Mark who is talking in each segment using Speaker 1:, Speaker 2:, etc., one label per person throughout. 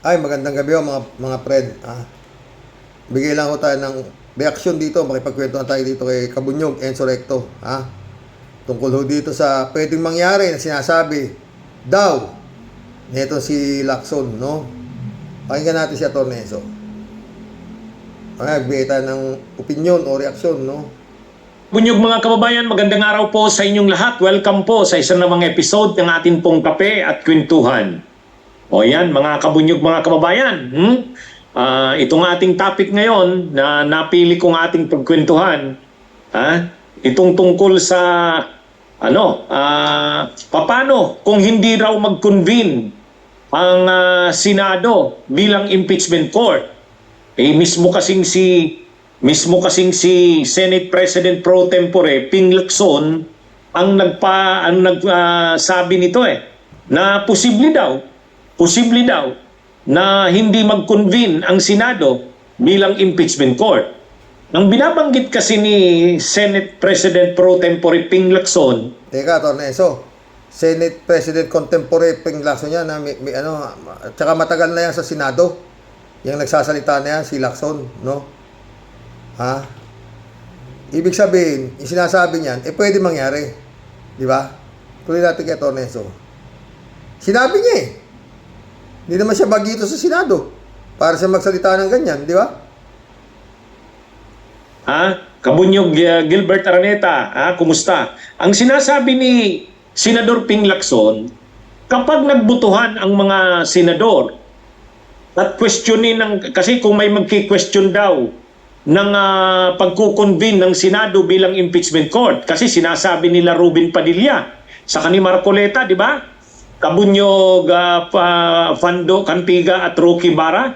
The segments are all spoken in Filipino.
Speaker 1: Ay, magandang gabi ho, mga friend. Bigay lang ko tayo ng reaksyon dito. Makipagkwentuhan tayo dito kay Kabunyog, Enzo Recto. Tungkol ho dito sa pwedeng mangyari na sinasabi daw nito si Lacson, no? Pakinggan natin si Atty. Enzo. Bigay tayo ng opinion o reaksyon, no?
Speaker 2: Bunyog mga kababayan, magandang araw po sa inyong lahat. Welcome po sa isang namang episode ng ating pong kape at kwentuhan. O yan, mga kabunyog mga kababayan. Itong ating topic ngayon na napili kong ating pagkwentuhan, itong tungkol sa paano kung hindi raw mag-convene ang Senado bilang impeachment court. Mismo kasing si Senate President Pro Tempore Ping Lacson ang nagsabi nito na posible daw na hindi mag-convene ang Senado bilang impeachment court. Ang binabanggit kasi ni Senate President Pro Tempore Ping Lacson.
Speaker 1: Teka, Atty. Enzo. Senate President Contemporary Ping Lacson yan, tsaka matagal na yan sa Senado. Yung nagsasalita na yan, si Lacson, no? Ibig sabihin, yung sinasabi niyan, pwede mangyari. Di ba? Tuloy natin kay Atty. Enzo. Sinabi niya Hindi naman siya bagito sa Senado para siya magsalita ng ganyan, di ba?
Speaker 2: Kabunyog Gilbert Araneta, kumusta? Ang sinasabi ni Senador Ping Lacson, kapag nagbutuhan ang mga senador at questionin kasi kung may magki-question daw ng pagkukonvene ng Senado bilang impeachment court, kasi sinasabi nila Ruben Padilla sa ni Marcoleta, di ba? Kabunyog Fando Cantiga at Rocky Barra,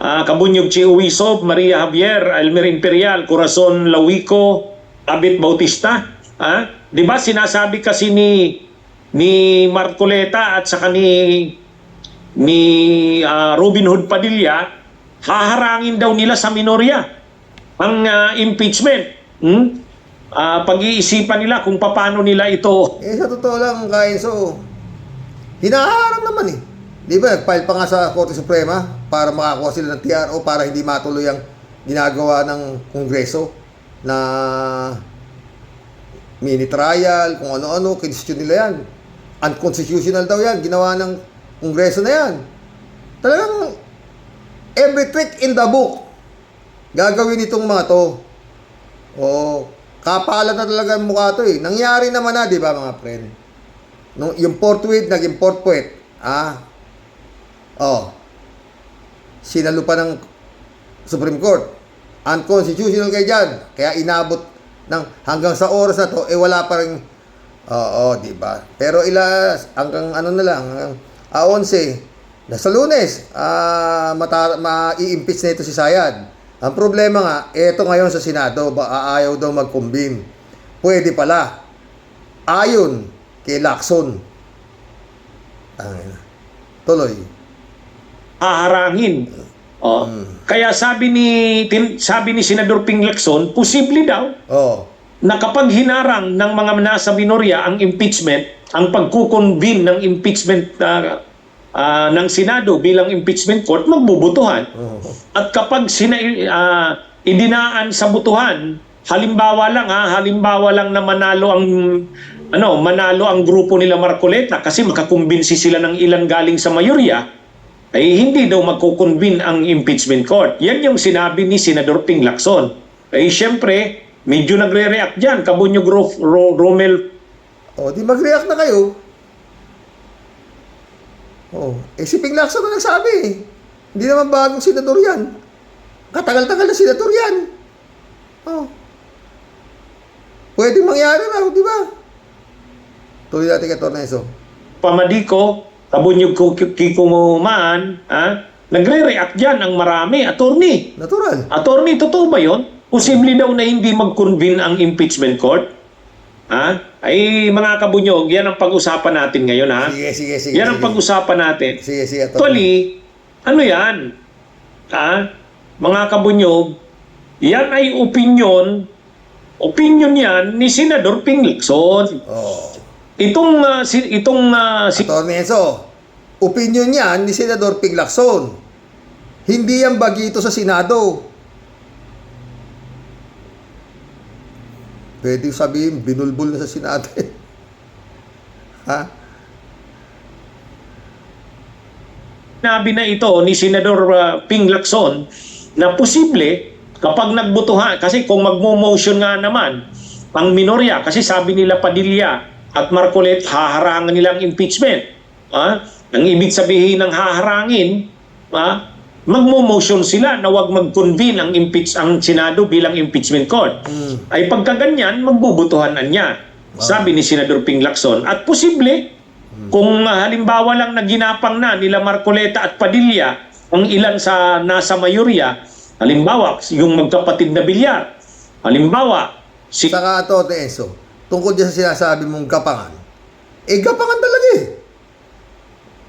Speaker 2: Kabunyog Chi Uwisob, Maria Javier, Elmer Imperial, Corazon Lawico, Abit Bautista. Di ba sinasabi kasi ni Marcoleta at saka ni Robin Hood Padilla, haharangin daw nila sa minorya ang impeachment. Pag-iisipan nila kung paano nila ito.
Speaker 1: Sa totoo lang, Kainso, hinaharang naman Di ba, nag-file pa nga sa Korte Suprema para makakuha sila ng TRO para hindi matuloy ang ginagawa ng Kongreso na mini trial, kung ano-ano, kinestyon nila yan. Unconstitutional daw yan, ginawa ng Kongreso na yan. Talagang every trick in the book gagawin itong mga to. Kapalan na talaga ang mukha to Nangyari naman na, di ba mga friend? Yung forthwith, naging forthwith. Sinalo pa ng Supreme Court. Unconstitutional kayo dyan. Kaya inabot ng hanggang sa oras na to, wala pa rin. Di ba? Pero hanggang ano na lang, hanggang 11, nasa Lunes, ma-i-impeach na ito si Sayad. Ang problema nga, eto ngayon sa Senado, ayaw daw mag-convene. Pwede pala. Ayon kay Lacson. Tuloy.
Speaker 2: Haharangin. Kaya sabi ni Senador Ping Lacson, posible daw na kapag hinarang ng mga nasa minorya ang impeachment, ang pagkukonvene ng impeachment ng Senado bilang impeachment court, magbubutuhan. At kapag idinaan sa butuhan, halimbawa lang na manalo ang grupo nila Marcoleta kasi makakumbinsi sila ng ilan galing sa mayorya, hindi daw magkukonvene ang impeachment court. Yan yung sinabi ni Senador Ping Lacson. Siyempre, medyo nagre-react dyan, Kabunyog Romel.
Speaker 1: Di mag-react na kayo. Si Ping Lacson na nagsabi Hindi naman bagong senador yan. Katagal-tagal na senador yan. Pwedeng mangyari raw, di ba? Tuloy natin kay Atty. Enzo.
Speaker 2: Pamadiko, Kabunyog Kiko Maan, nagre-react dyan ang marami. Attorney.
Speaker 1: Natural.
Speaker 2: Attorney, totoo ba yun? Posible daw na hindi mag-convene ang impeachment court? Mga kabunyog, yan ang pag-usapan natin ngayon,
Speaker 1: Sige.
Speaker 2: Yan ang pag-usapan natin.
Speaker 1: Sige.
Speaker 2: Actually, ano yan? Mga kabunyog, yan ay opinion yan ni Senador Ping Lacson.
Speaker 1: Atty. Enzo, opinion yan ni Senador Ping Lacson. Hindi yan bagito sa Senado. Pwede sabihin, binulbul na sa Senado. Ha?
Speaker 2: Sinabi na ito ni Senador Ping Lacson na posible kapag nagbutuhan, kasi kung magmo-motion nga naman ang minorya, kasi sabi nila Padilla at Marcoleta haharangan nilang impeachment. Ang ibig sabihin ng haharangin, magmo-motion sila na wag mag-convene ang Senado bilang impeachment court. Ay pagka ganyan, magbubutuhan na niya. Sabi ni Senador Ping Lacson. At posible, kung halimbawa lang na ginapang na nila Marcoleta at Padilla ang ilan sa nasa mayorya, halimbawa yung magkapatid na Villar, halimbawa
Speaker 1: Saka ito, Enzo, tungkol dyan sa sinasabi mong gapangan. Gapangan talaga eh.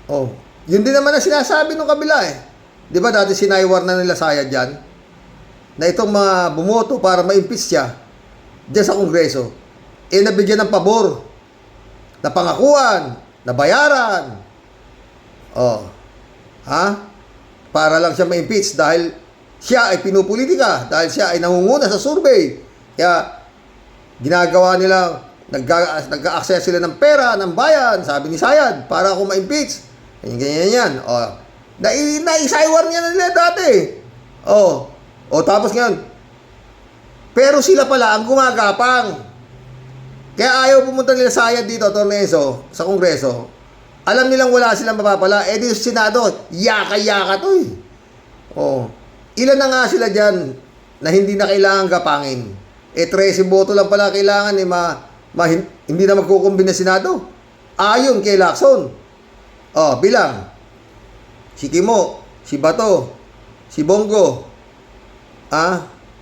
Speaker 1: Oh, yun din naman ang sinasabi ng kabila eh. Di ba dati sinaywar na nila Sayad dyan? Na itong mga bumoto para ma-impeach siya dyan sa Kongreso, nabigyan ng pabor, na pangakuan, na bayaran. Oh, para lang siya ma-impeach dahil siya ay pinupolitika, dahil siya ay nangunguna sa survey. Kaya ginagawa nila, nag-a-access sila ng pera, ng bayan, sabi ni Sayad, para ako ma-impeach. Ganyan yan. Naisaywar niya na nila dati. Tapos ngayon, pero sila pala ang gumagapang. Kaya ayaw pumunta nila Sayad dito, Torneso, sa Kongreso. Alam nilang wala silang mapapala. Dito sa Senado, yaka-yaka to eh. Ilan na nga sila dyan na hindi na kailangan gapangin. 13 boto lang pala kailangan hindi na magkukumbin na Senado. Ayon kay Lacson. Bilang si Kimo, si Bato, si Bongo,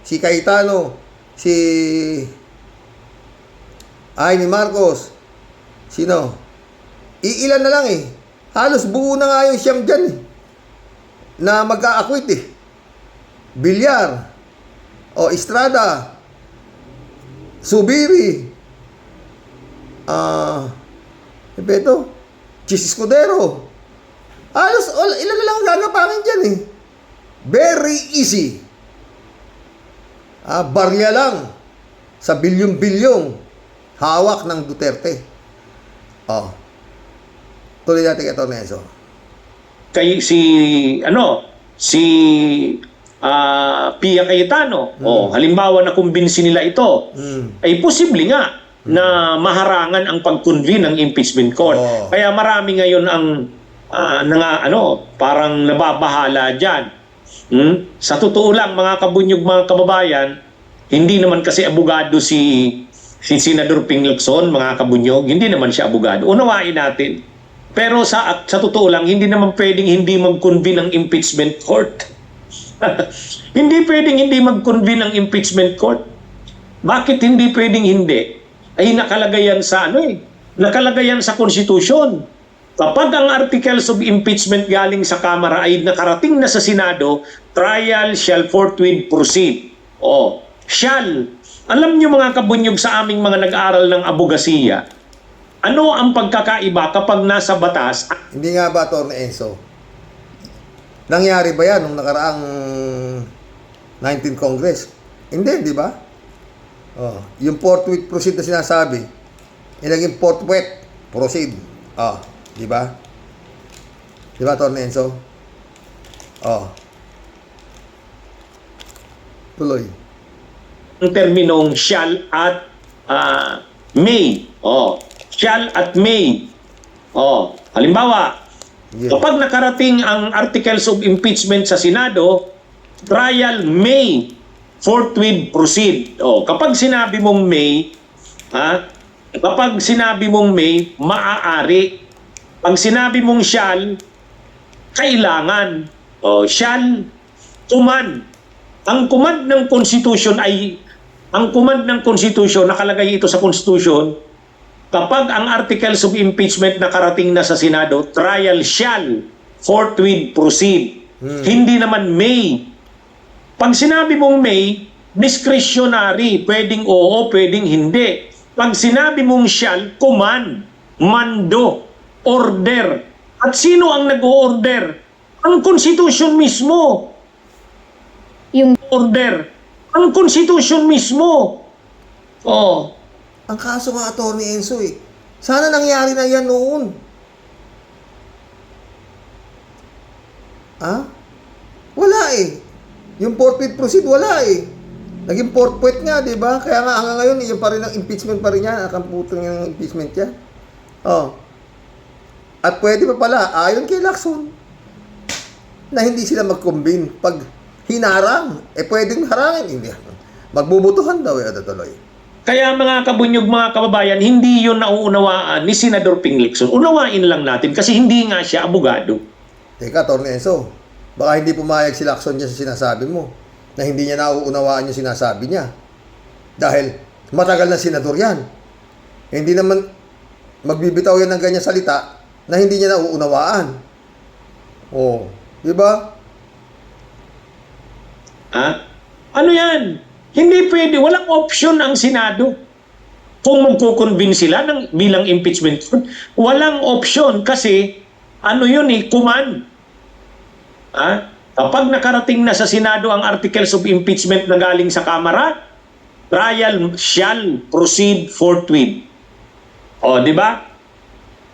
Speaker 1: si Cayetano, si ni Marcos, sino? Iilan na lang eh. Halos buo na nga yung siyam dyan eh, na mag-a-acquit eh. Villar, Estrada, Subiri, Beto, Chis Escudero. Halos ilan na lang ang gagapangin dyan eh. Very easy. Barya lang sa bilyong-bilyong hawak ng Duterte. Tuloy natin ito, Neso.
Speaker 2: Si Pia Cayetano, halimbawa na kumbinsi nila ito, ay posible nga na maharangan ang pag-convene ng impeachment court. Kaya marami ngayon ang parang nababahala dyan. Sa totoo lang, mga kabunyog, mga kababayan, hindi naman kasi abogado si Senador Ping Lacson, mga kabunyog, hindi naman siya abogado. Unawain natin. Pero sa totoo lang, hindi naman pwedeng hindi mag-convene ang impeachment court. Hindi pwedeng hindi mag-convene ang impeachment court. Bakit hindi pwedeng hindi? Ay nakalagay yan sa nakalagay yan sa konstitusyon. Kapag ang articles of impeachment galing sa Kamara ay nakarating na sa Senado, trial shall forthwith proceed. Shall. Alam niyo mga kabunyog, sa aming mga nag-aaral ng abogasiya, ano ang pagkakaiba kapag nasa batas?
Speaker 1: Hindi nga ba, Atty. Enzo? Nangyari ba yan nung nakaraang 19th Congress? Hindi, di ba? Yung forthwith proceed na sinasabi, naging forthwith proceed. Di ba? Di ba, Atty. Enzo? Tuloy.
Speaker 2: Ang terminong shall at may. Shall at may. Halimbawa, kapag nakarating ang articles of impeachment sa Senado, trial may forthwith proceed. Kapag sinabi mong may, maaari. Pag sinabi mong shall, kailangan. Shall, command. Ang command ng Constitution nakalagay ito sa Constitution, kapag ang articles of impeachment nakarating na sa Senado, trial shall forthwith proceed. Hindi naman may. Pag sinabi mong may, discretionary, pwedeng oo, pwedeng hindi. Pag sinabi mong shall, command, mando, order. At sino ang nag-o-order? Ang Constitution mismo,
Speaker 3: Yung
Speaker 2: order. Ang Constitution mismo. Oh,
Speaker 1: Ang kaso nga, Atty. Enzo eh. Sana nangyari na yan noon. Ha? Wala eh. Yung forfeit proceed, wala eh. Naging forfeit nga, di ba? Kaya nga hanggang ngayon, yung pa rin ang impeachment pa rin yan. Akamputong yung impeachment yan. Oh. At pwede pa pala, ayon kay Lacson, na hindi sila mag-convene. Pag hinarang, pwedeng harangin. Hindi. Magbubutuhan daw eh, tuloy.
Speaker 2: kaya mga kabunyog, mga kababayan, hindi yun nauunawaan ni Senador Ping Lacson. Unawain lang natin kasi hindi nga siya abogado.
Speaker 1: Teka, Atty. Enzo, baka hindi pumayag si Lacson niya sa sinasabi mo na hindi niya nauunawaan yung sinasabi niya. Dahil matagal na senador yan. Hindi naman magbibitaw yan ng ganyan salita na hindi niya nauunawaan. Oh, di ba?
Speaker 2: Ha? Ano yan? Hindi pwede. Walang option ang Senado. Kung magkukonvene sila bilang impeachment court, walang option kasi ano yun eh, command. Ha? Kapag nakarating na sa Senado ang articles of impeachment na galing sa Kamara, trial shall proceed forthwith. O, di ba?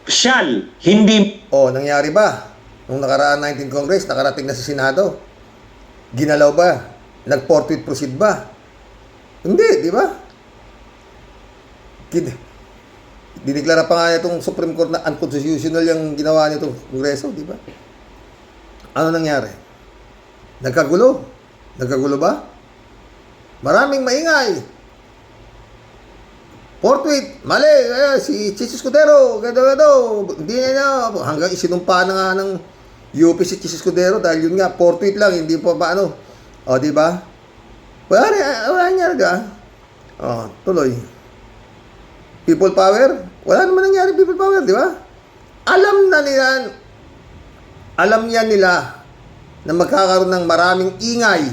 Speaker 2: Shall, hindi.
Speaker 1: Oh, nangyari ba? Nung nakaraan 19 Congress, nakarating na sa Senado. Ginalaw ba? Nag-forthwith proceed ba? Hindi, di ba? Dineklara pa nga itong Supreme Court na unconstitutional yung ginawa nitong Kongreso, di ba? Ano nangyari? Nagkagulo. Nagkagulo ba? Maraming maingay. Forthwith, mali, si Chis Escudero, gado, hindi na, hanggang isinumpa na nga ng UP si Chis Escudero dahil yun nga, forthwith lang, hindi pa paano. O, di ba? Wala nangyari, di ba? O, tuloy. People power? Wala naman nangyari people power, di ba? Alam niya nila na magkakaroon ng maraming ingay.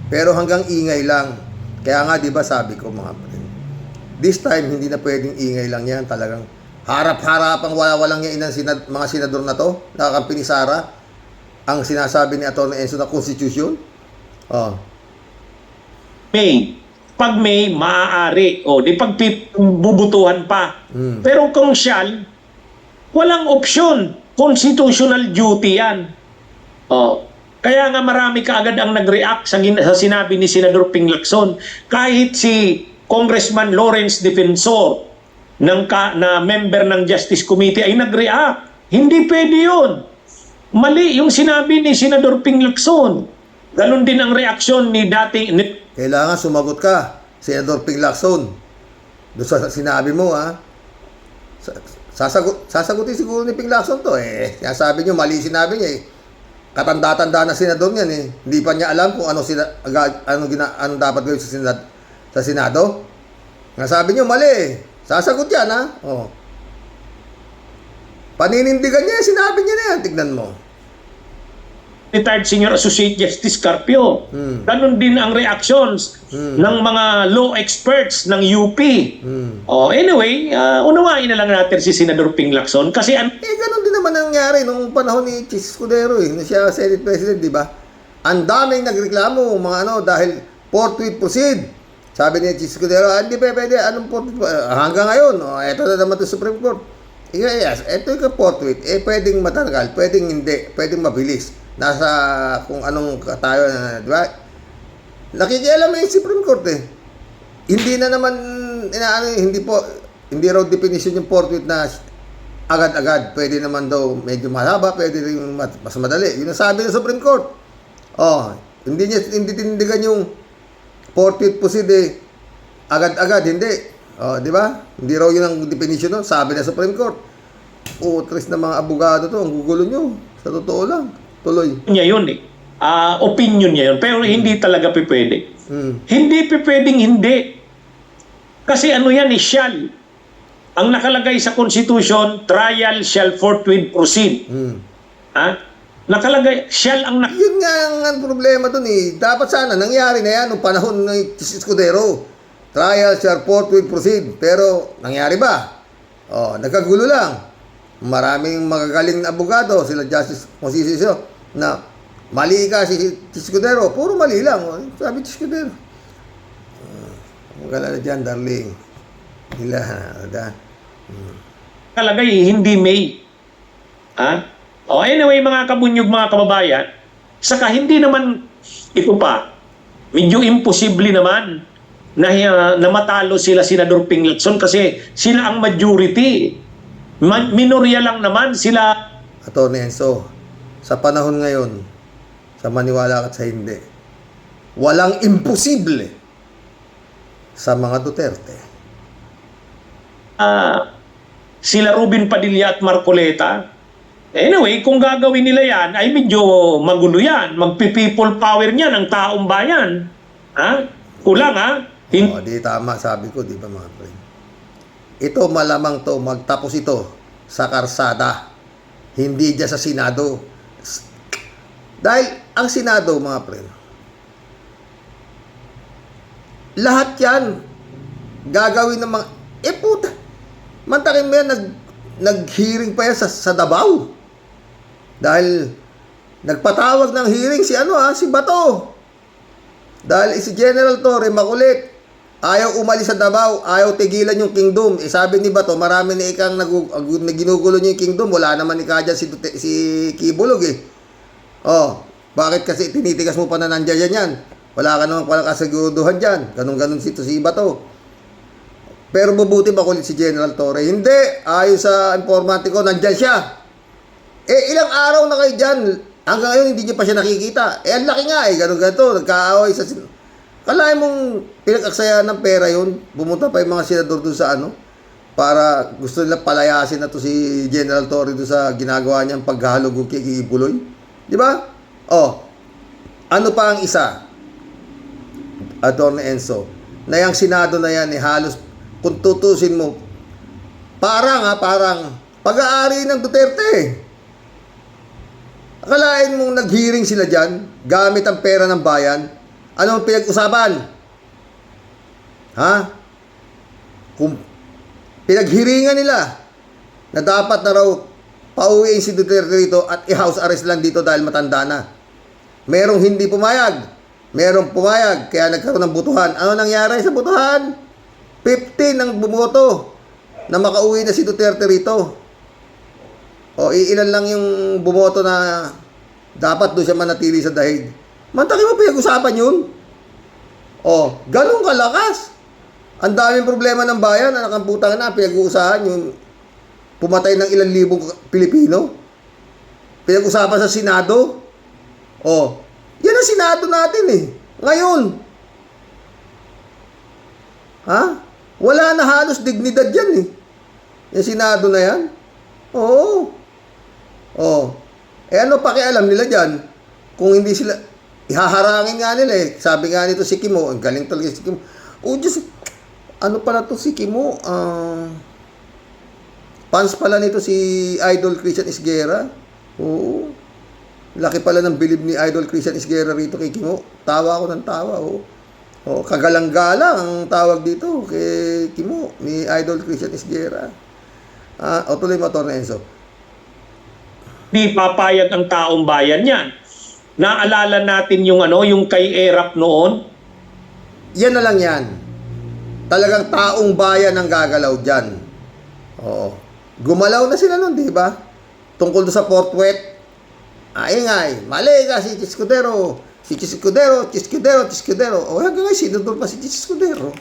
Speaker 1: Pero hanggang ingay lang. Kaya nga, di ba, sabi ko mga friend, this time, hindi na pwedeng ingay lang yan. Talagang harap-harapang walang yain ng mga senador na to, nakakampi ni Sara, ang sinasabi ni Atty. Enzo na Constitution. Oh.
Speaker 2: May. Pag may, maaari. O, di pag bubutuhan pa. Pero kung shall, walang option. Constitutional duty yan. O, kaya nga marami kaagad ang nag-react sa sinabi ni Senador Ping Lacson. Kahit si Congressman Lawrence Defensor na member ng Justice Committee ay nag-react. Hindi pwede yun. Mali yung sinabi ni Senador Ping Lacson. Ganon din ang reaksyon ni dating...
Speaker 1: Kailangan sumagot ka, Senador Ping Lacson. Doon sa sinabi mo, ha? Sasagutin siguro ni Ping Lacson to, eh. Sabi niyo, mali sinabi niya, eh. Katanda-tanda na senador niyan, eh. Hindi pa niya alam kung ano dapat gawin sa Senado. Sabi niyo, mali, eh. Sasagot yan, ha? Oh. Paninindigan niya, sinabi niya na yan. Tignan mo.
Speaker 2: retired Senior Associate Justice Carpio. Ganon din ang reactions ng mga law experts ng UP. Oh, anyway, unawain na lang natin si Senador Ping Lacson kasi
Speaker 1: ganon din naman nangyari nung panahon ni Chis Escudero na siya Senate President, di ba? Ang daming nagreklamo, mga dahil forthwith proceed. Sabi ni Chis Escudero, hindi pa pwede, anong forthwith? Hanggang ngayon, eto na naman sa Supreme Court. Yes, eto yung forthwith. Pwedeng matagal, pwedeng hindi, pwedeng mabilis. Nasa kung anong tayo na, di ba? Nakikialam yung Supreme Court eh. Hindi na naman, hindi raw definition yung forthwith na agad-agad. Pwede naman daw medyo mahaba, pwede rin mas madali. Yun ang sabi ng Supreme Court. Hindi tindigan yung forthwith proceed eh. Agad-agad, hindi. Di ba? Hindi raw yun ang definition nun. Sabi ng Supreme Court. Tres na mga abogado to, ang gugulo nyo. Sa totoo lang. Tuloy.
Speaker 2: niya yun eh. Opinion niya yun. Pero hindi talaga pwede. Hindi pwedeng hindi. Kasi ano yan eh, shall. Ang nakalagay sa Constitution, trial shall forthwith proceed. Nakalagay, shall ang
Speaker 1: Yun nga ang problema dun eh. Dapat sana nangyari na yan nung panahon ng Escudero. Trial shall forthwith proceed. Pero nangyari ba? Nagkagulo lang. maraming magagaling na abogado, sila Justice Mosisio, na mali ka si Escudero, puro mali lang. Sabi si Escudero. Wala na dyan, darling. Nila,
Speaker 2: Kalagay, hindi may. Anyway, mga kabunyog, mga kababayan, saka hindi naman ito pa, medyo imposible naman na matalo sila Senador Ping Lacson kasi sila ang majority. Minorya lang naman sila.
Speaker 1: Atty. Enzo, sa panahon ngayon, sa maniwala ka at sa hindi, walang imposible sa mga Duterte.
Speaker 2: Sila Ruben Padilla at Marcoleta. Anyway, kung gagawin nila yan, ay medyo magulo yan. Magpi-people power niyan ang taong bayan. Kulang
Speaker 1: Di tama, sabi ko, di ba mga friend? Ito malamang to, magtapos ito sa karsada. Hindi dyan sa Senado. Dahil ang Senado, mga friend, lahat yan gagawin ng mga, puta, mantakin mo yan, nag-hearing pa yan sa Davao. Dahil nagpatawag ng hearing si Bato. Dahil si General Torre makulit. Ayaw umalis sa Davao, ayaw tigilan yung kingdom. Sabi ni Bato, marami na ikang ginugulo niya yung kingdom. Wala naman dyan si Kibulog bakit kasi tinitigas mo pa na nandiyan yan? Wala ka naman palang kasiguduhan dyan. Ganun-ganun si Bato. Pero mabuti makulit si General Torre. Hindi, ayon sa informante ko, nandyan siya. Ilang araw na kayo dyan. Hanggang ngayon, hindi niyo pa siya nakikita. Ang laki nga ganun-ganun. Nagkaaway sa... Kalahin mong pinag-aksaya ng pera yun. Bumunta pa yung mga senador doon sa para gusto nila palayasin na to si General Torre doon sa ginagawa niyang paghahalog kay Kibuloy. Di ba? Ano pa ang isa? Atty. Enzo, na yung Senado na yan, halos kung tutusin mo, parang pag-aari ng Duterte. Akalain mong nag-hearing sila dyan, gamit ang pera ng bayan. Ano ang pinag-usapan? Kung pinaghiringan nila na dapat na raw pauwiin si Duterte dito at i-house arrest lang dito dahil matanda na. Merong hindi pumayag. Merong pumayag, kaya nagkaroon ng butuhan. Ano nangyari sa butuhan? 15 ang bumoto na makauwi na si Duterte rito. Iilan lang yung bumoto na dapat doon siya manatili sa dahig. Mantakin mo pinag-usapan yun. Ganun kalakas. Ang daming problema ng bayan, anak ang putang na, pinag-uusahan yung pumatay ng ilang libong Pilipino. Pinag-usapan sa Senado. Yan ang Senado natin Ngayon. Wala na halos dignidad yan Yung Senado na yan. Ano pakialam nila dyan? Kung hindi sila, ihaharangin nga nila Sabi nga nito si Kimo, ang galing talaga si Kimo. Diyos, ano pala to si Kimo? Fans pala nito si Idol Christian Isguera. Laki pala ng bilib ni Idol Christian Isguera rito kay Kimo. Tawa ako ng tawa. Kagalang-galang ang tawag dito kay Kimo ni Idol Christian Isguera. Tuloy mo, Atty. Enzo.
Speaker 2: Di papayag ang taong bayan yan. Naalala natin yung kay Erap noon.
Speaker 1: Yan na lang yan. Talagang taong bayan ang gagalaw dyan. Gumalaw na sila nun, di ba? Tungkol sa Fort Worth. Ingay, mali ka si Escudero. Si Escudero. Hanggang ngayon, sinunod pa si Escudero.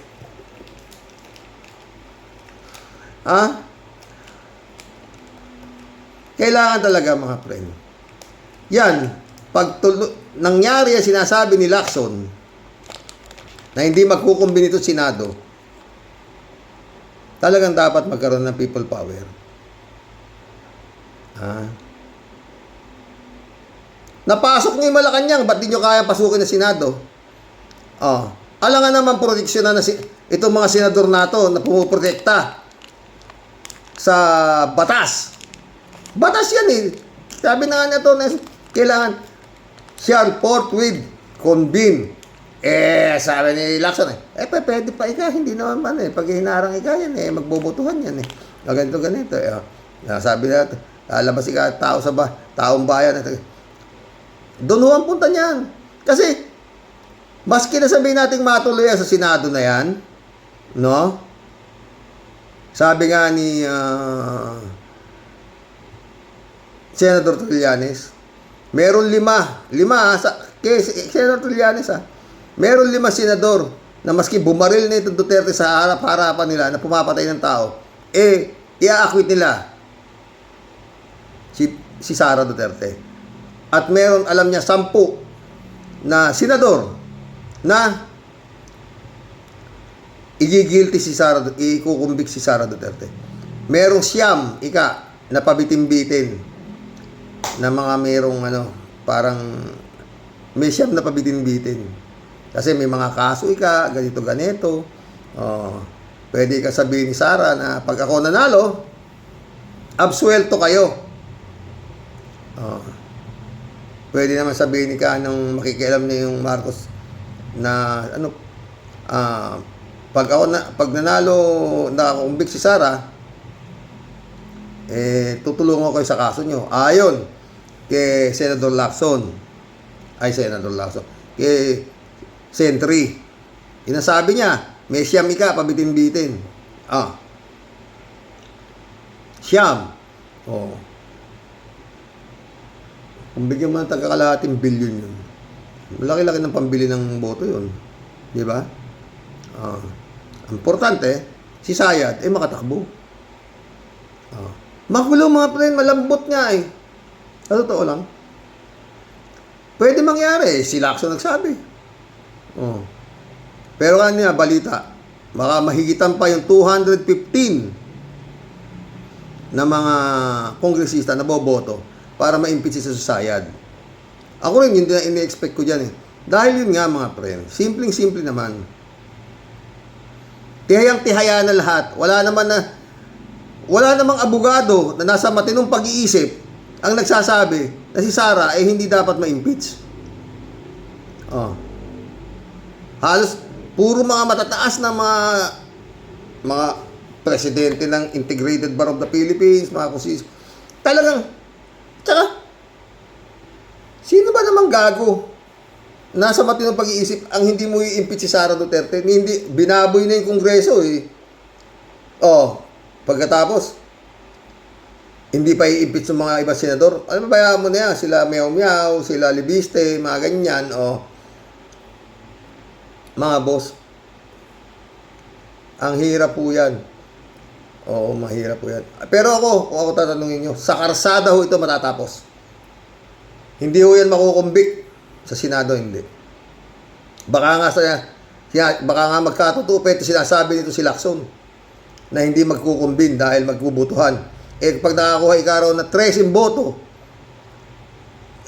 Speaker 1: Kailangan talaga, mga friend. Yan, pag nangyari ang sinasabi ni Lacson na hindi magkukumbin ito Senado, talagang dapat magkaroon ng people power. Napasok niyo yung Malacanang, ba't di nyo kaya pasukin na Senado? Alangan naman proteksyon na itong mga senador nato na pumuprotekta sa batas. Batas yan Sabi na nga nito na kailangan shall forthwith convene. Sabi ni Lacson pwede pa hindi naman pag hinarang yan magbobotohan yan ganito. Sabi na, lalabas si taong bayan. Doon ho ang punta niyan. Kasi, maski na sabihin natin matuloy yan sa Senado na yan, no? Sabi nga ni Senator Trillanes, meron lima kay Senator Trillanes meron 5 senador na maski bumaril na itong Duterte sa harap-harapan nila na pumapatay ng tao, i-acquit nila si Sara Duterte. At meron, alam niya, 10 na senador na i-guilty i-kukumbik si Sara Duterte. Merong 9 na pabitin-bitin na mga merong parang may 9 na pabitin-bitin. Kasi may mga kaso ganito. Pwede ka sabihin ni Sara na pag ako nanalo, absuelto kayo. Pwede naman sabihin ni nung makikialam na yung Marcos na pag nanalo nakakumbik si Sara, tutulungan ko kayo sa kaso nyo. Ayon kay Senador Lacson. Kay Sentry. Inasabi niya, may 9 pabitin-bitin. Siyam. Kung bigyan mo ng tagkakalahating bilyon yun, malaki-laki ng pambili ng boto yun. Di ba? Importante, si Sayad, makatakbo. Magulo mga friend, malambot nga Sa totoo lang. Pwede mangyari, si Lacson nagsabi. Pero kanina, balita, baka mahigitan pa yung 215 na mga kongresista na boboto para ma-impeach si Sayad. Ako rin, yun din na ini-expect ko dyan Dahil yun nga mga friend, simpleng-simple naman. Tihayang-tihaya na lahat. Wala namang abogado na nasa matinong pag-iisip ang nagsasabi na si Sara hindi dapat ma-impeach. Halos puro mga matataas na mga presidente ng Integrated Bar of the Philippines, mga kusis. Talagang, tsaka, sino ba namang gago nasa matinong pag-iisip ang hindi mo i-impeach si Sara Duterte? Hindi, binaboy na yung Kongreso pagkatapos, hindi pa i-impeach ng mga ibang senador. Alam mo, bayaan mo na yan, sila Meow, sila Libiste, mga ganyan, mga boss. Ang hirap po yan. Mahirap po yan. Pero kung ako tatanungin nyo, sa karsada ho ito matatapos. Hindi ho yan makukumbik. Sa Senado, hindi. Baka nga magkatotoo ito sinasabi nito si Lacson na hindi magkukumbin dahil magbubutuhan. Pag nakakuha ikaw na 13 boto,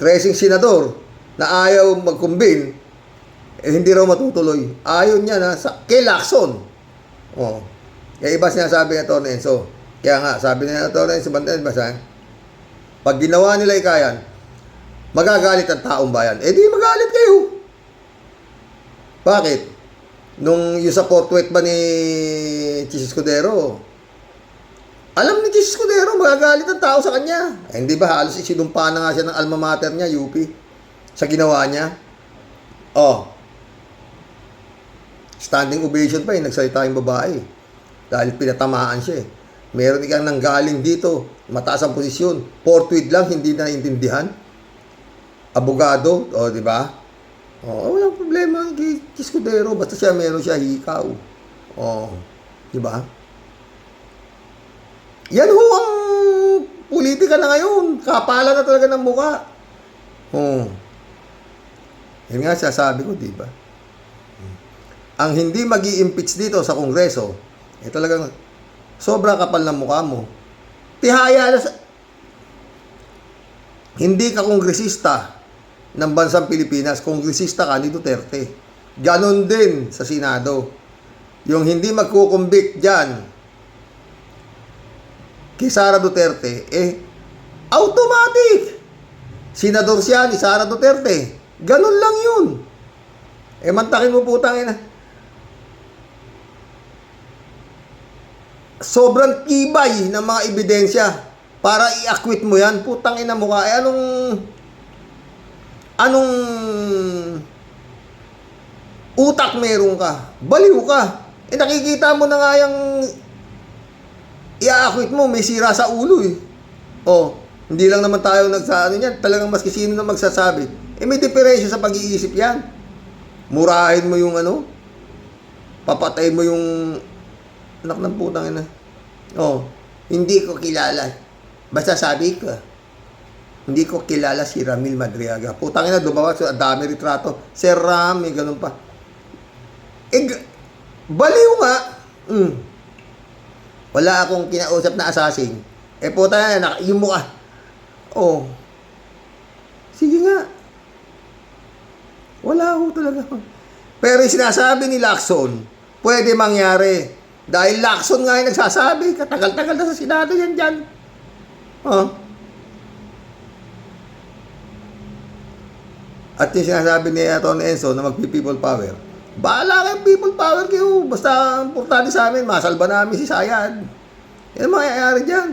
Speaker 1: 13 senador na ayaw magkumbin, hindi raw matutuloy. Ayaw niya kay Lacson. Kaya iba sinasabi ni Atty. Enzo. Kaya nga, sabi ni Atty. Enzo Banderas, pag ginawa nila ikayan, magagalit ang taong bayan. Di magalit kayo. Bakit? Nung yung sa portrait ba ni Chis Escudero, alam ni Chis Escudero, magagalit ang tao sa kanya. Hindi ba halos isinumpa na nga siya ng alma mater niya, UP, sa ginawa niya? Standing ovation pa nagsalita yung babae. Dahil pinatamaan siya Meron ikang nanggaling dito, mataas ang posisyon. Portrait lang, hindi na naintindihan. Abogado, di ba? Walang problema kay Escudero, basta meron siya hikaw. Di ba? Yan ho ang politika na ngayon. Kapala na talaga ng mukha. Yan nga sasabi ko, di ba? Ang hindi magi-impeach dito sa Kongreso, talagang sobra kapal ng mukha mo. Tihaya na hindi ka kongresista ng bansang Pilipinas, kongresista ka ni Duterte. Ganon din sa Senado. Yung hindi magkukumbik dyan kay Sara Duterte, automatic. Senador siya ni Sara Duterte. Ganon lang yun. Mantakin mo putang sobrang tibay ng mga ebidensya para i-acquit mo yan. Putang ina mo ka. Anong utak meron ka? Baliw ka. Nakikita mo na nga yung i-acquit mo, may sira sa ulo eh. Hindi lang naman tayo nagsaano niyan. Talagang maski sino na magsasabi. May diferensya sa pag-iisip yan. Murahin mo yung papatay mo yung anak ng putang ina. Hindi ko kilala. Basta sabi ko, hindi ko kilala si Ramil Madriaga. Putang ina, dumawa sa dami retrato. Sir Ram, ganun pa. Baliw nga. Wala akong kinausap na assassin. Puta na, yung mukha. Sige nga. Wala ako talaga. Pero yung sinasabi ni Lacson, pwede mangyari. Dahil Lacson nga yung nagsasabi, katagal-tagal na sa Senado yan dyan. At yung sinasabi ni Atty. Enzo na magpi-people power, bahala kayong people power kayo. Basta importante sa amin, masalba namin si Sayad. Yan ang mangyayari dyan.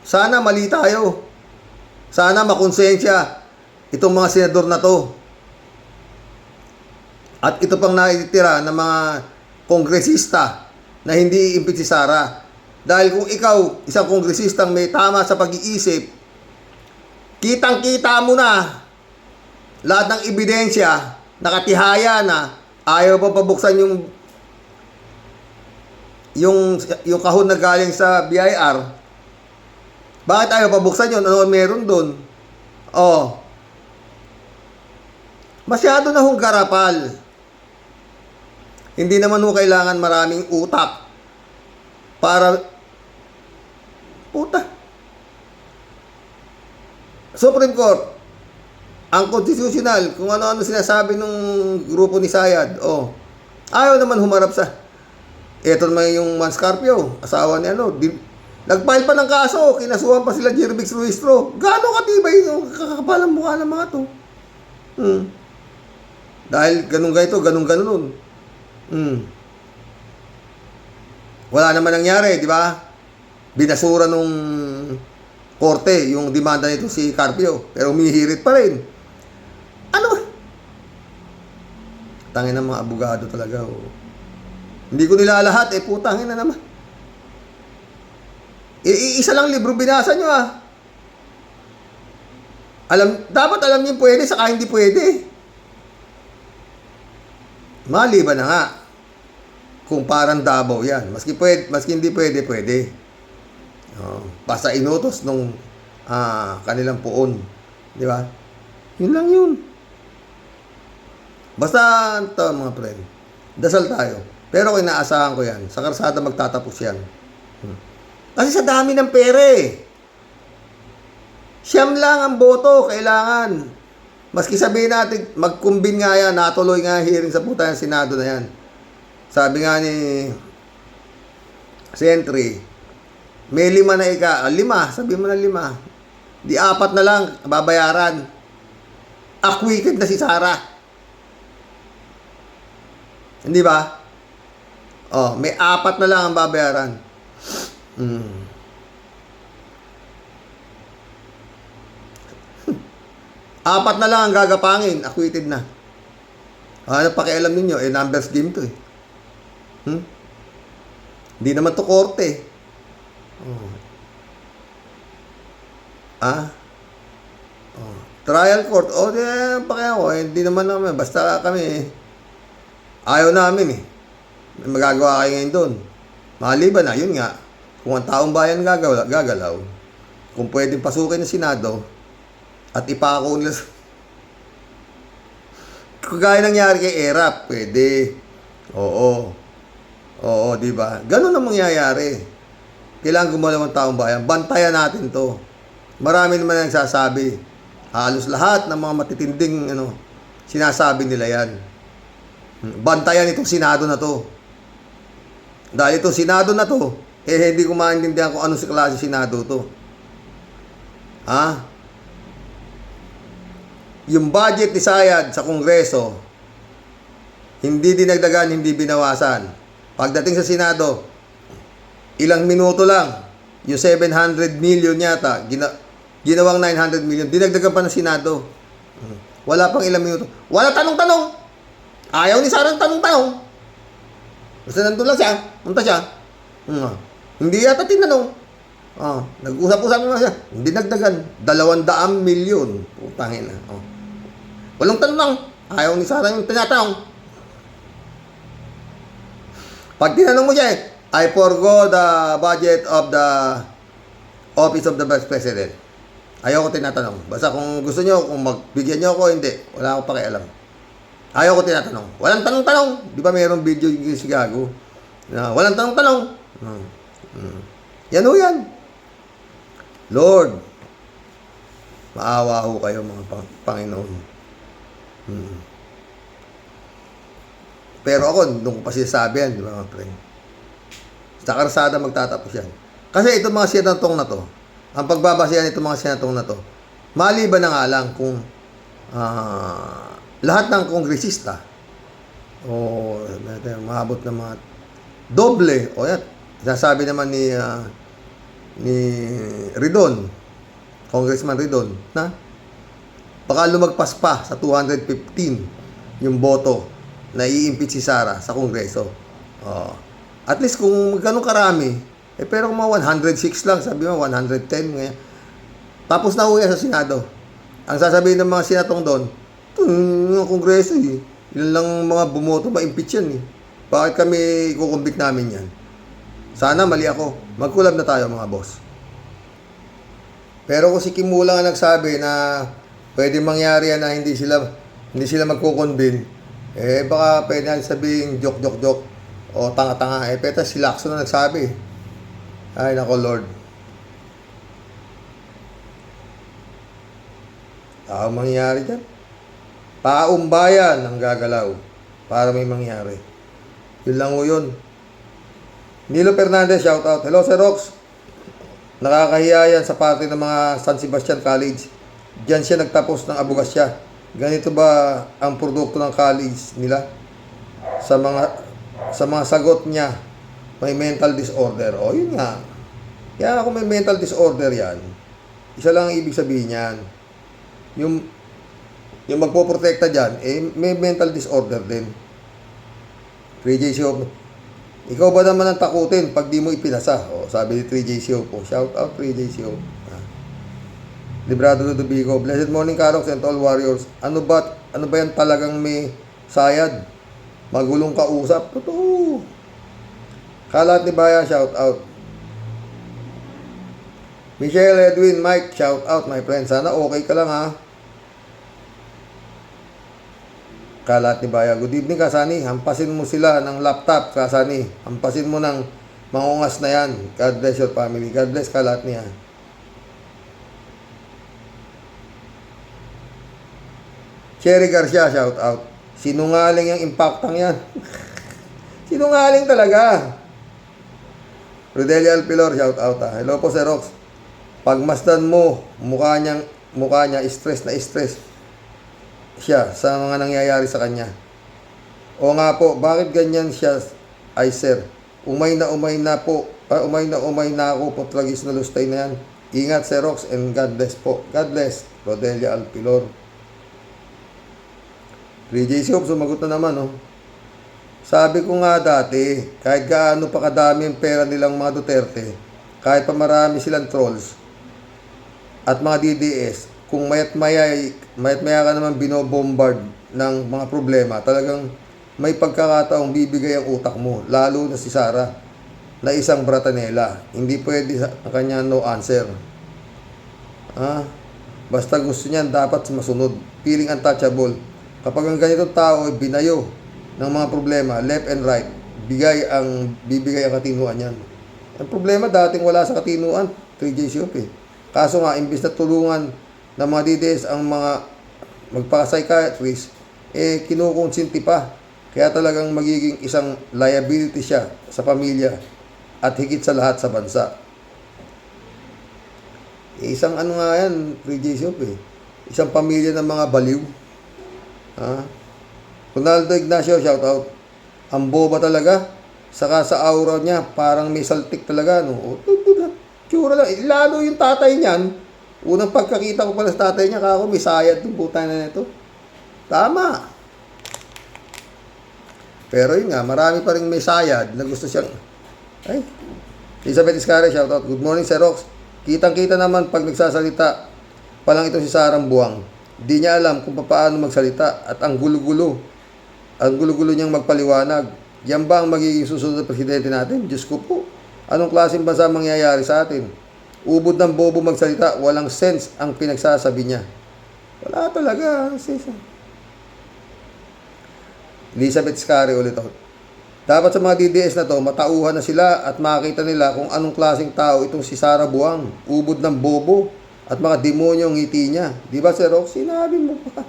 Speaker 1: Sana mali tayo. Sana makonsensya itong mga senador na to. At ito pang naititira ng mga kongresista na hindi i-impeach si Sara. Dahil kung ikaw, isang kongresistang may tama sa pag-iisip, kitang-kita mo na lahat ng ebidensya, nakatihaya na, ayaw pa pabuksan yung kahon na galing sa BIR. Bakit ayaw pabuksan yun? Ano meron doon? Masyado na hong garapal. Hindi naman ho kailangan maraming utak para Supreme Court, ang constitutional, kung ano-ano sinasabi ng grupo ni Sayad, ayaw naman humarap sa eto naman yung Manscarpio, asawa ni nag-file pa ng kaso, kinasuhan pa sila Jervix Ruistro. Gaano katibay yung kakapalang mukha ng mga to? Dahil ganun ganito, ganun. Wala naman nangyari, di ba? Binasura nung korte yung demanda nito si Carpio, pero umihirit pa rin. Tangin ng mga abogado talaga. Hindi ko nila lahat, putangin na naman. Isa lang libro binasa nyo dapat alam niyo pwede, saka hindi pwede. Maliban na nga. Kung parang Davao yan. Maski hindi pwede. Basta inutos nung kanilang puon. Di ba? Yun lang yun. Basta ito mga friend. Dasal tayo. Pero kung inaasahan ko yan, sa karsada magtatapos yan. Kasi sa dami ng pere. Siyam lang ang boto, kailangan. Maski sabihin natin, mag-combine nga yan, natuloy nga hearing sa putang Senado na yan. Sabi nga ni Sentry, may 5 na 5, sabi mo na 5. Di 4 na lang, babayaran. Acquitted na si Sara. Hindi ba? May 4 na lang ang babayaran. 4 na lang ang gagapangin, acquitted na. Ano pakialam ninyo? Numbers game to Hindi naman to korte. Trial court. Pakialam ko. Hindi naman namin. Basta kami, ayaw namin May magagawa kayo ngayon doon. Maliban na, yun nga. Kung ang taong bayan gagalaw, kung pwedeng pasukin ng Senado, at ipako nila kagaya nangyari kay ERAP, pwede. Oo, di ba? Ganun ang mangyayari. Kailangan gumalaw ang taong bayan. Bantayan natin to. Marami naman ang nagsasabi. Halos lahat ng mga matitinding sinasabi nila yan. Bantayan itong Senado na to. Dahil itong Senado na to, hindi ko maintindihan kung anong klase Senado to. Yung budget ni Sayad sa Kongreso, hindi dinagdagan, hindi binawasan. Pagdating sa Senado, ilang minuto lang, yung 700 million yata, ginawang 900 million, dinagdagan pa ng Senado. Wala pang ilang minuto. Wala tanong-tanong. Ayaw ni Sara ng tanong-tanong. Basta nandun lang siya, punta siya. Hindi yata tinanong. Nag-usap-usap naman siya. Hindi nagdagan. 200 milyon. Putangin na. Walang tanong. Ayaw ni Sara yung tinatanong. Pag tinanong mo siya I forgo the budget of the Office of the Vice President. Ayaw ko tinatanong. Basta kung gusto nyo, kung magbigyan nyo ako, hindi. Wala akong pakialam. Ayaw ko tinatanong. Walang tanong-tanong. Di ba mayroong video yung si Gago? Na walang tanong-tanong. Yan o yan. Lord, maawa ho kayo mga Panginoon. Pero ako, nung ko pa sinasabi yan, di ba mga friend? Sa karsada magtatapos yan. Kasi itong mga sinatong na to, ang pagbabasehan itong mga sinatong na to, maliban na nga lang kung lahat ng kongresista o maabot ng mga doble, o yan, sasabi naman ni Ridon, Congressman Ridon, na baka lumagpas pa sa 215 yung boto na i-impeach si Sara sa Kongreso. At least kung gano'ng karami, pero kung mga 106 lang, sabi mo 110 ngayon. Tapos na uwi sa Senado. Ang sasabihin ng mga senatong doon, yung Kongreso ilan lang mga bumoto ma-impeach yan Bakit kami kukumbik namin yan? Sana mali ako. Magkulab na tayo mga boss. Pero kung si Kim Mula nga nagsabi na pwede mangyari yan na hindi sila magkukonbin, baka pwede na sabihin joke o tanga-tanga. Pero si Lacson na nagsabi. Ay, nako Lord. Ang mangyayari dyan? Paumbayan ang gagalaw para may mangyari. Yun lang o yun. Nilo Fernandez, shout out. Hello, Sir Rox. Nakakahiya yan sa parte ng mga San Sebastian College. Diyan siya nagtapos ng abogasya. Ganito ba ang produkto ng college nila? Sa mga sagot niya, may mental disorder. O, yun nga. Kaya kung may mental disorder yan, isa lang ang ibig sabihin yan. Yung magpoprotekta dyan, may mental disorder din. 3J Siop. Ikaw ba naman ang takutin pag di mo ipinasa? Sabi ni 3J Siop. Shout out 3J Siop. Librado Ludovico. Blessed morning, Karox and all warriors. Ano ba yan talagang may sayad? Magulong kausap? Totoo. Kalat ni Baya, shout out. Michelle, Edwin, Mike, shout out my friend. Sana okay ka lang ha. Kalat ni Baya, good evening Kasani. Hampasin mo sila ng laptop Kasani. Hampasin mo ng mangungas na yan. God bless your family. God bless Kalat niya. Cherry Garcia, shout out. Sinungaling yung impactang yan. Sinungaling talaga. Rodelia Alpilor, shout out Hello po Sir Rox. Pagmasdan mo, mukha niya stress na stress siya sa mga nangyayari sa kanya. O nga po, bakit ganyan siya ay sir? Umay na ako po tragis na lustay na yan. Ingat Sir Rox and God bless po. God bless. Rodelia Alpilor. 3J Siop, sumagot na naman Sabi ko nga dati, kahit gaano pa kadami ang pera nilang mga Duterte, kahit pa marami silang trolls at mga DDS, kung mayat maya ka naman binobombard ng mga problema, talagang may pagkakataong bibigay ang utak mo, lalo na si Sara, na isang bratanela. Hindi pwede sa kanya no answer. Basta gusto niyan, dapat masunod. Feeling untouchable. Kapag ang ganitong tao ay binayo ng mga problema, left and right, bibigay ang katinuan yan. Ang problema, dating wala sa katinuan, 3J Siop Kaso nga, imbis na tulungan ng mga DDS ang mga magpaka-psychiatrist, kinukonsinti pa. Kaya talagang magiging isang liability siya sa pamilya at higit sa lahat sa bansa. Isang ano nga yan, 3J Siop Isang pamilya ng mga baliw. Ronaldo Ignacio, shout out. Ang boba talaga. Saka sa aura niya, parang may saltik talaga, no? O, tsura lang. Lalo yung tatay niyan, unang pagkakita ko pala sa tatay niya, kako may sayad ng puta na nito. Tama. Pero yun nga, marami pa rin may sayad na gusto siyang, ay, Elizabeth Iscare, shoutout. Good morning, Sir Rox. Kitang-kita naman pag nagsasalita pa lang ito si Sarang Buwang. Di niya alam kung paano magsalita at ang gulo-gulo. Ang gulo-gulo niyang magpaliwanag. Yan ba ang magiging susunod na presidente natin? Diyos ko po. Anong klaseng bansa mangyayari sa atin? Ubod ng bobo magsalita, walang sense ang pinagsasabi niya. Wala talaga. Elizabeth Iscare ulit ako. Dapat sa mga DDS na to, matauhan na sila at makita nila kung anong klaseng tao itong si Sara Buwang. Ubod ng bobo at mga demonyo ang ngiti niya. Di ba, Sir Rox? Sinabi mo pa.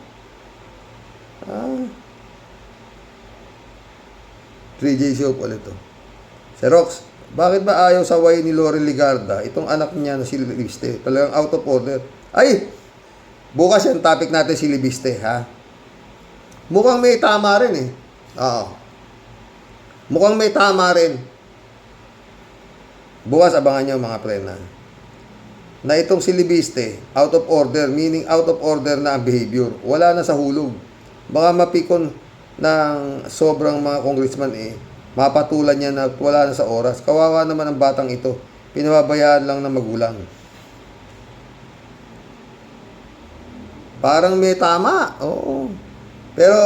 Speaker 1: 3J Shop ulit to. Sir Rox, bakit ba ayaw saway ni Loren Ligarda itong anak niya na si Libiste? Talagang out of order. Ay! Bukas yung topic natin si Libiste, ha? Mukhang may tama rin eh. Oo. Mukhang may tama rin. Bukas abangan nyo mga prena. Na itong si Libiste, out of order, meaning out of order na ang behavior. Wala na sa hulog. Baka mapikon ng sobrang mga congressman mapatulan niya na wala na sa oras. Kawawa naman ang batang ito. Pinababayaan lang ng magulang. Parang may tama. Oo. Pero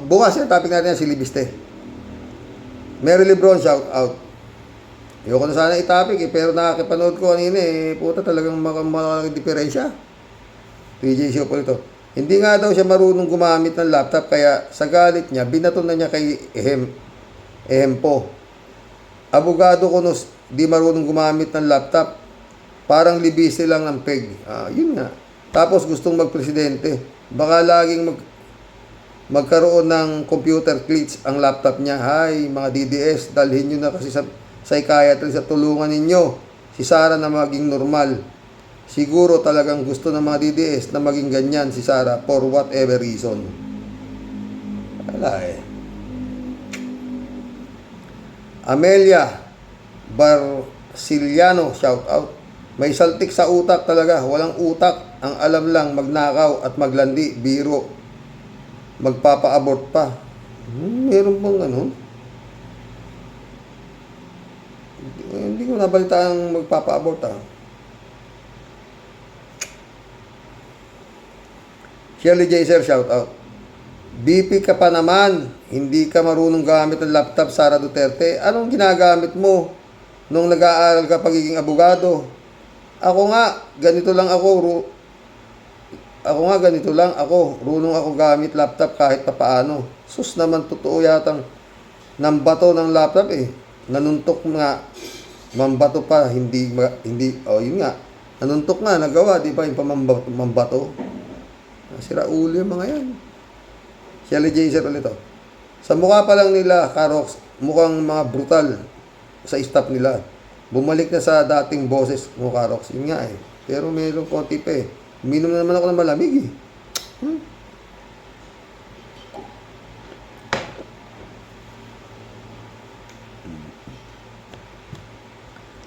Speaker 1: bukas yung topic natin si Libiste. Mary Lebron, shout out. Ayoko na sana i-topic pero nakakipanood ko kanina puta talagang malaking diferensya. 3J show po ito. Hindi nga daw siya marunong gumamit ng laptop kaya sa galit niya, binato na niya kay Ehempo. Abogado ko no, di marunong gumamit ng laptop. Parang libisi lang ng peg. Yun nga. Tapos gustong magpresidente. Baka laging magkaroon ng computer glitch ang laptop niya. Hay, mga DDS, dalhin nyo na kasi sa psychiatrist at tulungan ninyo si Sara na maging normal. Siguro talagang gusto ng mga DDS na maging ganyan si Sara for whatever reason. Wala Amelia Barciliano, shout out. May saltik sa utak talaga. Walang utak. Ang alam lang magnakaw at maglandi. Biro. Magpapa-abort pa. Meron bang ano? Hindi ko nabalita ang magpapa-abort Shirley J. Sir, shout out. BP ka pa naman. Hindi ka marunong gamit ng laptop, Sara Duterte. Anong ginagamit mo nung nag-aaral ka pagiging abogado? Ako nga, ganito lang ako. Runong ako gamit laptop kahit papaano. Sus naman, totoo yatang nambato ng laptop Nanuntok nga. Mambato pa, hindi, yun nga. Nanuntok nga, nagawa, di ba, yung pamambato. Sira ulo yung mga yan. Shelly J. Sir ulit to. Sa mukha pa lang nila, Karox, mukhang mga brutal sa staff nila. Bumalik na sa dating boses mo, Karox. Yun nga Pero mayroong konti pa Minom na naman ako ng malamig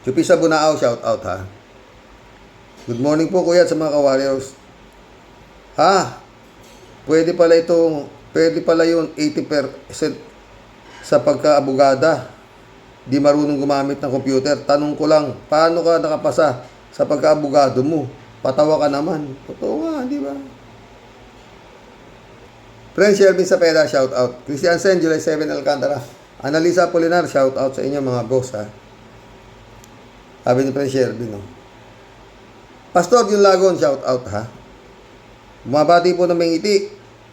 Speaker 1: Chupi sa Bunao, shout out ha. Good morning po kuya sa mga ka-warriors. Pwede pala yun 80% sa pagka-abogada. Di marunong gumamit ng computer. Tanong ko lang, paano ka nakapasa sa pagka-abogado mo? Patawa ka naman. Totoo nga, di ba? Friend Shelvin Sapeda, shout out. Christian Sen, July 7, Alcantara. Analisa Apolinar, shout out sa inyo mga boss ha. Sabi ni Friend Shelvin Pastor yung Lagon, shout out ha. Bumabati po ng Mengiti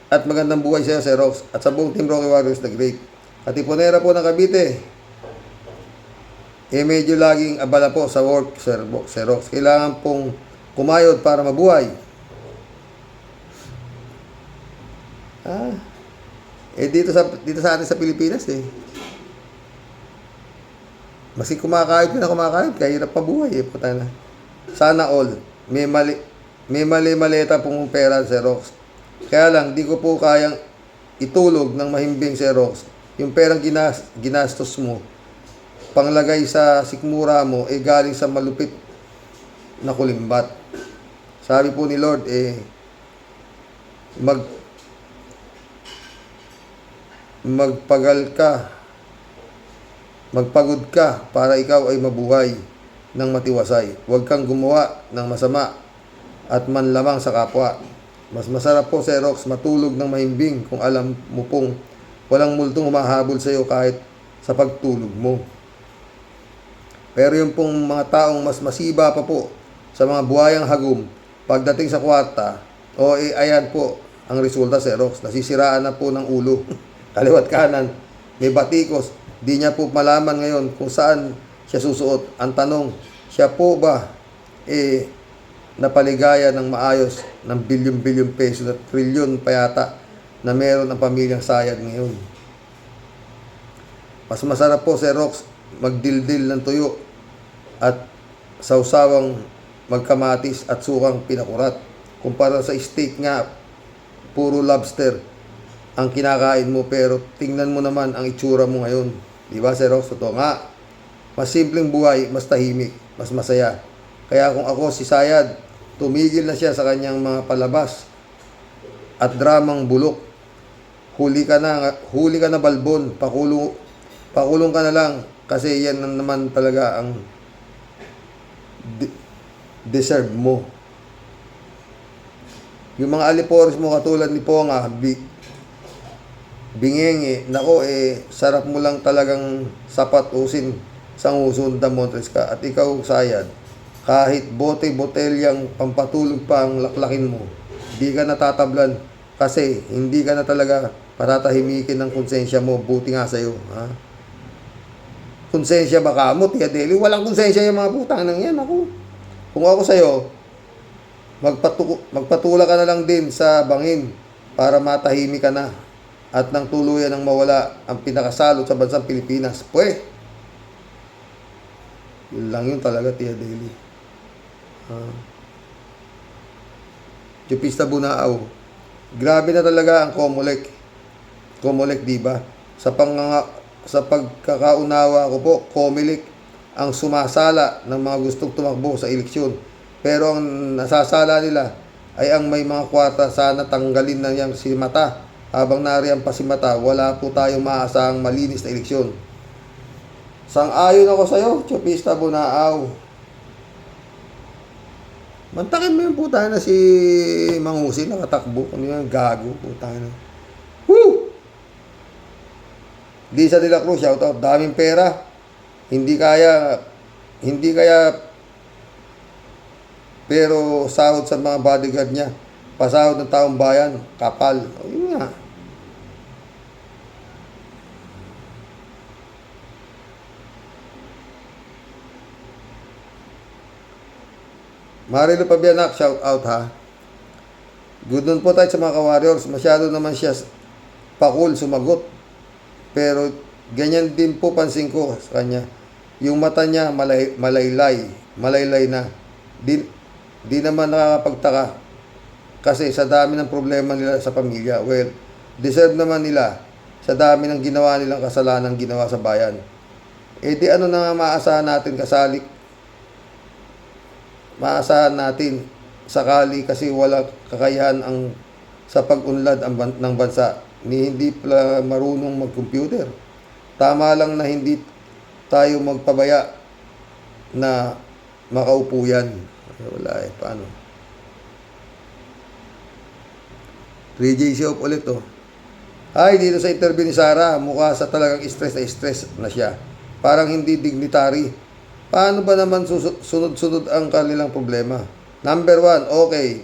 Speaker 1: at magandang buhay sa iyo, Sir Rox, at sa buong Team Rocky Warriors the Great. Katipunera po ng Cavite. Medyo laging abala po sa work, Sir Rox. Kailangan pong kumayod para mabuhay. Dito sa atin sa Pilipinas Maski kumakain ka na kahirap pa buhay puta na. Sana all. May mali-maleta pong pera, Sir Rox. Kaya lang, di ko po kayang itulog ng mahimbing, Sir Rox. Yung perang ginastos mo panglagay sa sikmura mo, galing sa malupit na kulimbat. Sabi po ni Lord, magpagod ka para ikaw ay mabuhay ng matiwasay. Huwag kang gumawa ng masama at manlamang sa kapwa. Mas masarap po, Xerox, matulog ng mahimbing kung alam mo pong walang multong humahabol sa iyo kahit sa pagtulog mo. Pero yung pong mga taong mas masiba pa po sa mga buhayang hagum, pagdating sa kwarta, ayan po ang resulta, Xerox. Nasisiraan na po ng ulo. Kaliwat kanan, may batikos. Di niya po malaman ngayon kung saan siya susuot. Ang tanong, siya po ba napaligaya ng maayos ng bilyon-bilyon peso at trilyon pa yata na meron ang pamilyang Sayad ngayon? Mas masarap po, Xerox, magdildil ng tuyo at sausawang magkamatis at sukang pinakurat. Kumpara sa steak nga, puro lobster ang kinakain mo, pero tingnan mo naman ang itsura mo ngayon. Diba, Xerox? Totoo nga. Mas simpleng buhay, mas tahimik, mas masaya. Kaya kung ako si Sayad, tumigil na siya sa kanyang mga palabas at dramang bulok. Huli ka na balbon, pakulong ka na lang, kasi yan naman talaga ang deserve mo. Yung mga alipores mo katulad ni Ponga, bingengi, nako, sarap mo lang talagang sapat usin sa ngusunda Montres ka. At ikaw, Sayad, kahit bote-botelyang pampatulog pa ang laklakin mo, di ka natatablan kasi hindi ka na talaga patatahimikin ng konsensya mo. Buti nga sa'yo, ha? Konsensya ba ka mo, Tia Deli? Walang konsensya yung mga putang nang yan. Kung ako sa'yo, magpatula ka na lang din sa bangin para matahimik ka na at nang tuluyan ng mawala ang pinakasalot sa bansang Pilipinas. Yun lang yun talaga, Tia Deli. Chupista Bunaaw. Grabe na talaga ang Comelec. Di ba? Sa pagkakaunawa ko po, Comelec ang sumasala ng mga gustong tumakbo sa eleksyon. Pero ang nasasala nila ay ang may mga kwarta. Sana tanggalin na niyang si Mata. Habang nariyan pa si Mata, wala po tayong maasahang malinis na eleksyon. Sang-ayon ako sa'yo, Chupista Bunaaw. Mantakin mo yung puta na si Mangusin, nakatakbo. Ano yung gago, puta na. Woo! Lisa de la Cruz, shout out. Daming pera. Hindi kaya, pero sahod sa mga bodyguard niya. Pasahod ng taong bayan, kapal. O, yun nga. Marilo Pabianak, shout out, ha. Good nun po tayo sa mga ka-warriors. Masyado naman siya pakul, sumagot. Pero ganyan din po pansin ko sa kanya. Yung mata niya malaylay na. Di naman nakakapagtaka kasi sa dami ng problema nila sa pamilya. Well, deserve naman nila sa dami ng ginawa nilang kasalanan ginawa sa bayan. Di ano na nga maasahan natin maasahan natin sakali kasi wala kakayahan sa pag-unlad ng bansa ni hindi pala marunong mag-computer. Tama lang na hindi tayo magpabaya na makaupo yan. Wala paano? 3JC off ulit, Ay, dito sa interview ni Sara, mukha sa talagang stress na siya. Parang hindi dignitary. Paano ba naman sunod-sunod ang kanilang problema? Number 1, okay.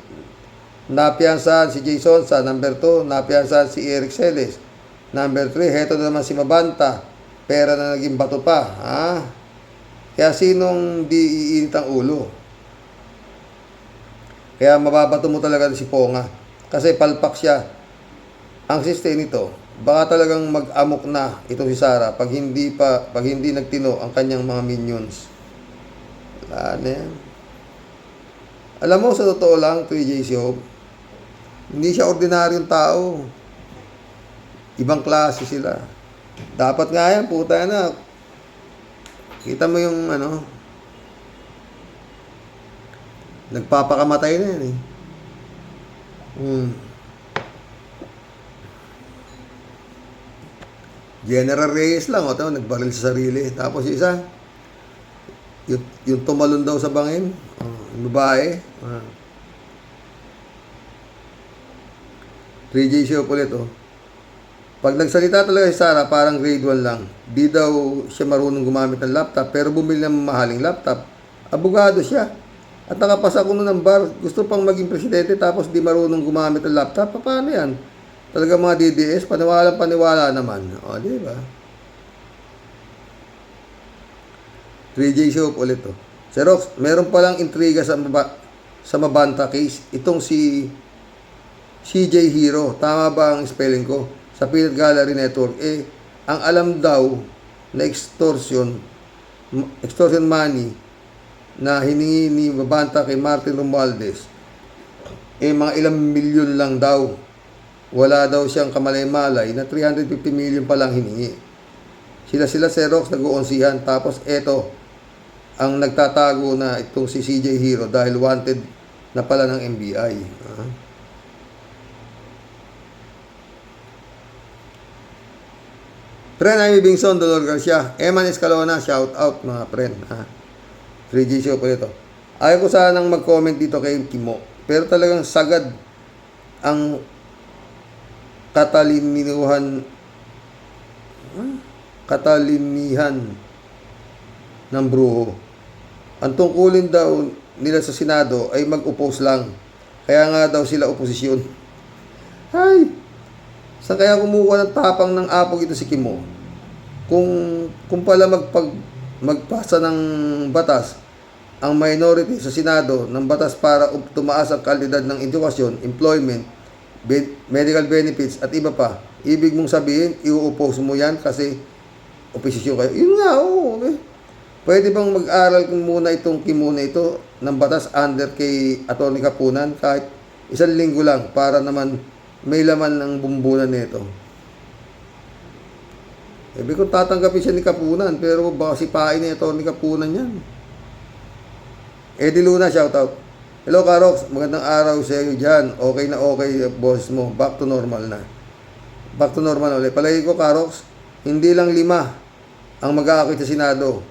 Speaker 1: Napiyansahan si Jason sa number 2, napiyansahan si Eric Celes. Number 3, heto na naman si Mabanta. Pera na naging bato pa. Kaya sinong di iinit ang ulo? Kaya mababato mo talaga si Ponga. Kasi palpak siya. Ang siste nito, baka talagang mag-amok na ito si Sara pag hindi nagtino ang kanyang mga minions. Wala na yan. Alam mo, sa totoo lang, 3JC Hope, hindi siya ordinaryong tao. Ibang klase sila. Dapat nga yan, puta na, Kita mo yung ano, nagpapakamatay na yan eh. General Reyes lang, o tama, nagbaril sa sarili. Tapos yung isa, yung tumalon daw sa bangin, yung babae. 3J show ulit, oh. Pag nagsalita talaga si Sarah, parang grade 1 lang. Di daw siya marunong gumamit ng laptop, pero bumili ng mahaling laptop. Abogado siya. At nakapasa ko ng bar, gusto pang maging presidente, tapos di marunong gumamit ng laptop. Paano yan? Talaga mga DDS, paniwala naman. O, di ba? 3J show ulit, oh. Xerox, meron palang intriga sa Mabanta case. Itong si CJ Hero. Tama ba ang spelling ko? Sa Peanut Gallery Network, ang alam daw na extortion money na hiningi ni Mabanta kay Martin Romualdez, mga ilang milyon lang daw. Wala daw siyang kamalay-malay na 350 million pa lang hiningi. Sila Xerox nag-uunsihan, tapos eto ang nagtatago na itong si CJ Hero dahil wanted na pala ng NBI. Friend, Amy Bingson, Dolor Garcia, Eman Escalona, shout out mga friend. 3G show po ito. Ayaw ko sanang mag-comment dito kay Kimo, pero talagang sagad ang katalinihan ng bruho. Ang tungkulin daw nila sa Senado ay mag-oppose lang. Kaya nga daw sila oposisyon. Ay! Saan kaya kumukuha ng tapang ng apog ito si Kimo? Kung pala magpasa ng batas ang minority sa Senado ng batas para tumaas ang kalidad ng edukasyon, employment, medical benefits at iba pa, ibig mong sabihin, i-oppose mo yan kasi oposisyon kayo. Yun nga, oo. Pwede bang mag-aral muna itong Kimo na ito ng batas under kay Atty. Kapunan kahit 1 linggo lang para naman may laman ng bumbunan nito. Sabi ko tatanggapin siya ni Kapunan, pero baka sipain ni Atty. Kapunan yan. Eddie Luna, shoutout. Hello Karox, magandang araw sa iyo dyan. Okay na okay, boss mo. Back to normal na. Back to normal ulit. Palagi ko Karox, hindi lang 5 ang mag-aakit sa Senado.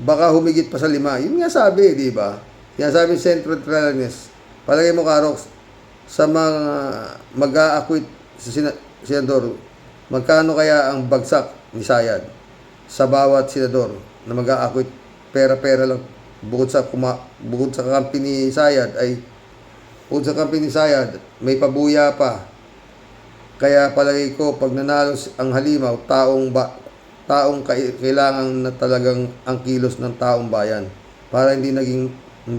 Speaker 1: Baka humigit pa sa 5. Yun nga sabi, di ba? Yan sabi Central Trialness. Palagi mo Karox, sa mga mag-a-acquit sa senador, magkano kaya ang bagsak ni Sayad sa bawat senador na mag-a-acquit? Pera-pera lang. Bukod sa kampi ni Sayad may pabuya pa. Kaya palagi ko pag nanalo ang halimaw, taong kailangan na talagang ang kilos ng taong bayan para hindi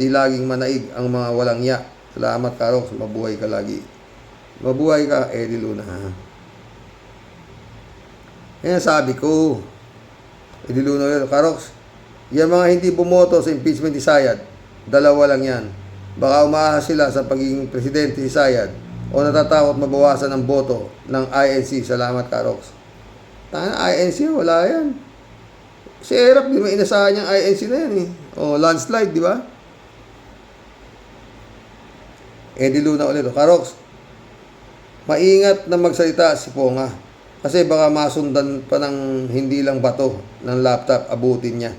Speaker 1: laging manaig ang mga walang ya. Salamat Karox, mabuhay ka lagi. Mabuhay ka, Eddie Luna. Kaya sabi ko, Eddie Luna, Karox, yung mga hindi bumoto sa impeachment ni Sayad, 2 lang yan. Baka umaahas sila sa pagiging presidente si Sayad o natatakot mabawasan ang boto ng INC. Salamat Karox. INC, wala yan. Si Erap, di ba inasahan niyang INC na yan eh. O landslide, di ba? Eddie Luna ulit. Karox, maingat na magsalita si Ponga. Kasi baka masundan pa ng hindi lang bato ng laptop, abutin niya.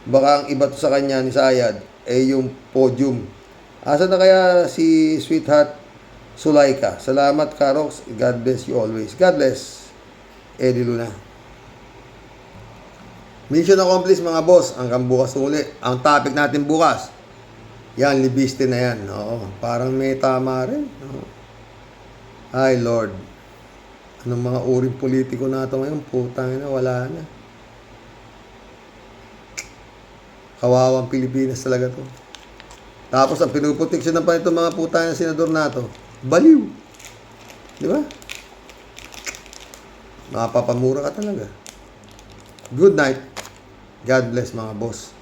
Speaker 1: Baka ang iba to sa kanya ni Sayad ay yung podium. Asa na kaya si Sweetheart Sulaika? Salamat Karox. God bless you always. God bless. Eddie Luna. Mission accomplished mga boss. Hanggang bukas uli. Ang topic natin bukas, yan, libiste na yan. Oo, parang may tama rin. Oo. Ay, Lord. Anong mga uring politiko na ito ngayon? Putang na, wala na. Kawawang Pilipinas talaga to. Tapos, ang pinuproteksyon na pa ito mga putang na senador na to. Baliw. Di ba? Mapapamura ka talaga. Good night. God bless mga boss.